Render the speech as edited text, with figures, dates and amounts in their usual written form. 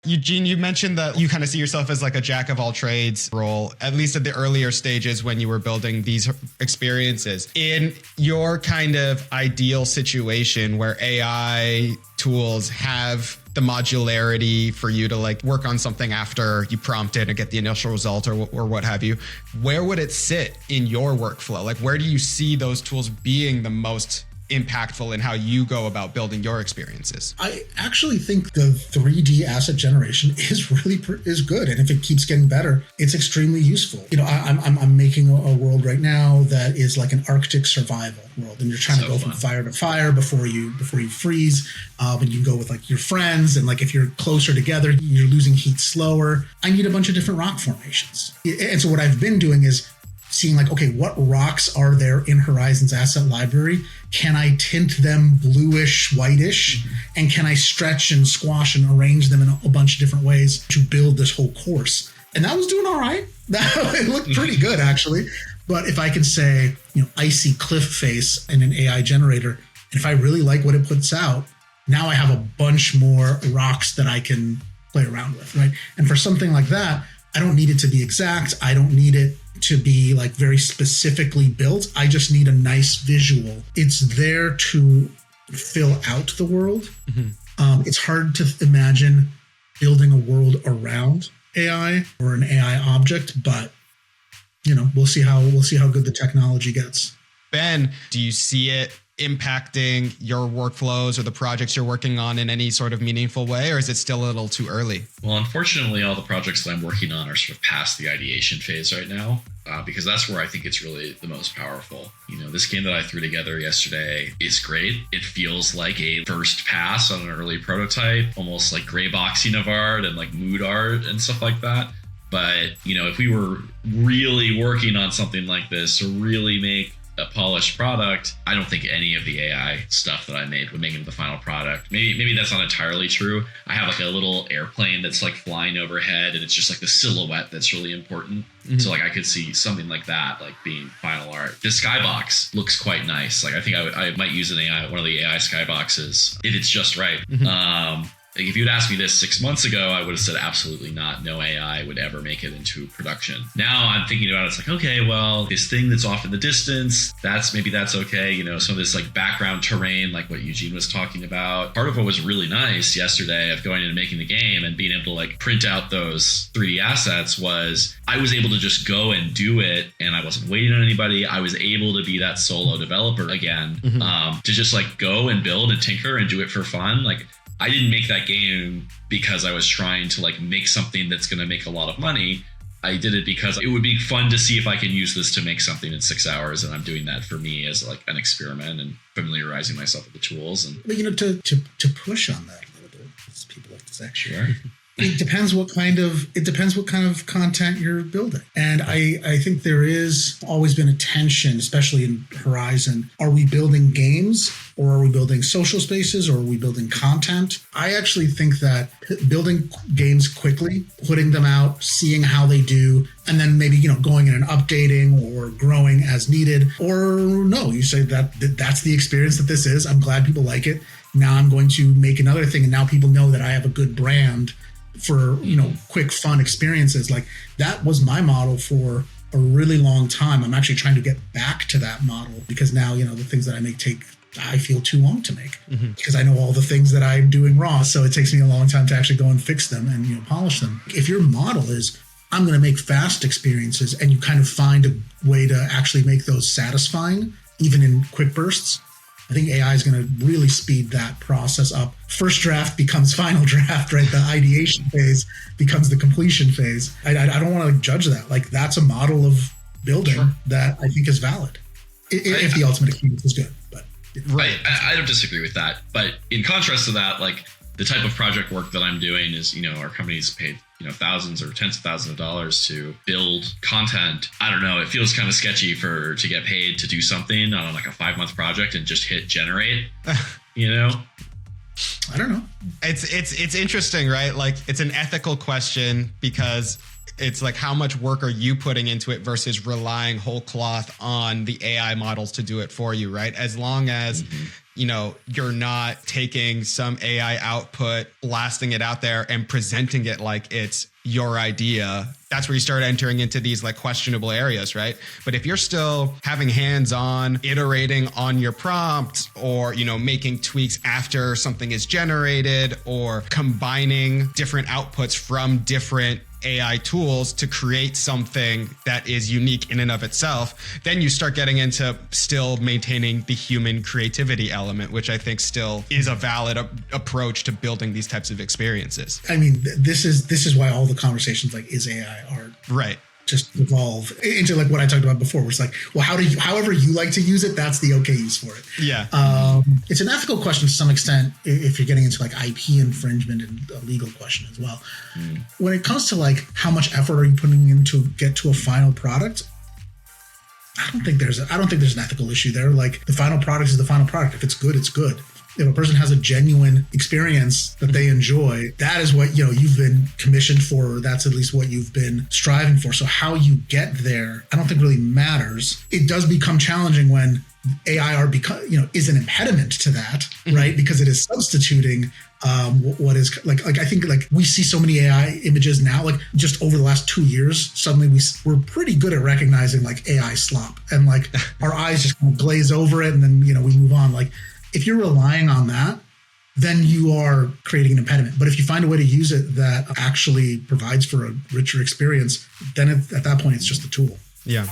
Eugene, you mentioned that you kind of see yourself as like a jack of all trades role, at least at the earlier stages when you were building these experiences. In your kind of ideal situation where AI tools have the modularity for you to like work on something after you prompt it and get the initial result or what have you, where would it sit in your workflow? Like, where do you see those tools being the most impactful in how you go about building your experiences? I actually think the 3D asset generation is good, and if it keeps getting better, it's extremely useful. You know, I'm making a world right now that is like an Arctic survival world, and you're trying to go from fire to fire before you freeze. And you can go with like your friends, and like if you're closer together, you're losing heat slower. I need a bunch of different rock formations, and so what I've been doing is seeing like, okay, what rocks are there in Horizon's asset library? Can I tint them bluish, whitish? Mm-hmm. And can I stretch and squash and arrange them in a bunch of different ways to build this whole course? And that was doing all right. It looked pretty good, actually. But if I can say, you know, icy cliff face in an AI generator, and if I really like what it puts out, now I have a bunch more rocks that I can play around with, right? And for something like that, I don't need it to be exact. I don't need it to be like very specifically built. I just need a nice visual. It's there to fill out the world. Mm-hmm. It's hard to imagine building a world around AI or an AI object, but you know, we'll see how good the technology gets. Ben, do you see it impacting your workflows or the projects you're working on in any sort of meaningful way, or is it still a little too early? Well, unfortunately, all the projects that I'm working on are sort of past the ideation phase right now, because that's where I think it's really the most powerful. You know, this game that I threw together yesterday is great. It feels like a first pass on an early prototype, almost like gray boxing of art and like mood art and stuff like that. But, you know, if we were really working on something like this to really make a polished product, I don't think any of the AI stuff that I made would make it the final product. Maybe that's not entirely true. I have like a little airplane that's like flying overhead, and it's just like the silhouette that's really important. Mm-hmm. So like I could see something like that like being final art. The skybox looks quite nice. Like I think I might use one of the AI skyboxes if it's just right. Mm-hmm. Like if you'd asked me this 6 months ago, I would have said absolutely not. No AI would ever make it into production. Now I'm thinking about it. It's like, okay, well, this thing that's off in the distance, that's okay. You know, some of this like background terrain, like what Eugene was talking about. Part of what was really nice yesterday of going in and making the game and being able to like print out those 3D assets was I was able to just go and do it, and I wasn't waiting on anybody. I was able to be that solo developer again, to just like go and build and tinker and do it for fun. Like, I didn't make that game because I was trying to like make something that's going to make a lot of money. I did it because it would be fun to see if I can use this to make something in 6 hours. And I'm doing that for me as like an experiment and familiarizing myself with the tools. And but you know, to push on that a little bit, as people like to say, sure. It depends what kind of content you're building. And I think there is always been a tension, especially in Horizon. Are we building games, or are we building social spaces, or are we building content? I actually think that building games quickly, putting them out, seeing how they do, and then maybe, you know, going in and updating or growing as needed. Or no, you say that's the experience that this is. I'm glad people like it. Now I'm going to make another thing, and now people know that I have a good brand for, you know, quick, fun experiences. Like that was my model for a really long time. I'm actually trying to get back to that model because now, you know, the things that I make I feel too long to make because I know all the things that I'm doing wrong. So it takes me a long time to actually go and fix them and, you know, polish them. If your model is, I'm going to make fast experiences, and you kind of find a way to actually make those satisfying, even in quick bursts, I think AI is going to really speed that process up. First draft becomes final draft, right? The ideation phase becomes the completion phase. I don't want to judge that. Like that's a model of building that I think is valid if the ultimate experience is good. But I don't disagree with that. But in contrast to that, like the type of project work that I'm doing is, you know, our company's paid, you know, thousands or tens of thousands of dollars to build content. I don't know. It feels kind of sketchy to get paid to do something on like a 5-month project and just hit generate, you know? I don't know. It's interesting, right? Like it's an ethical question because it's like, how much work are you putting into it versus relying whole cloth on the AI models to do it for you, right? As long as you're not taking some AI output, blasting it out there and presenting it like it's your idea. That's where you start entering into these like questionable areas, right? But if you're still having hands-on, iterating on your prompt, or, making tweaks after something is generated, or combining different outputs from different AI tools to create something that is unique in and of itself, then you start getting into still maintaining the human creativity element, which I think still is a valid approach to building these types of experiences. I mean, this is why all the conversations like, is AI art? Right. Just evolve into like what I talked about before, where it's like, well, however you like to use it, that's the okay use for it. Yeah. It's an ethical question to some extent if you're getting into like IP infringement and a legal question as well. When it comes to like how much effort are you putting in to get to a final product, I don't think there's an ethical issue there. Like the final product is the final product. If it's good, it's good. If a person has a genuine experience that they enjoy, that is what you've been commissioned for, or that's at least what you've been striving for. So how you get there, I don't think really matters. It does become challenging when AI art is an impediment to that, right? Because it is substituting what is like I think like we see so many AI images now, like just over the last 2 years, suddenly we're pretty good at recognizing like AI slop, and like our eyes just kind of glaze over it, and then we move on. Like if you're relying on that, then you are creating an impediment. But if you find a way to use it that actually provides for a richer experience, then at that point, it's just a tool. Yeah.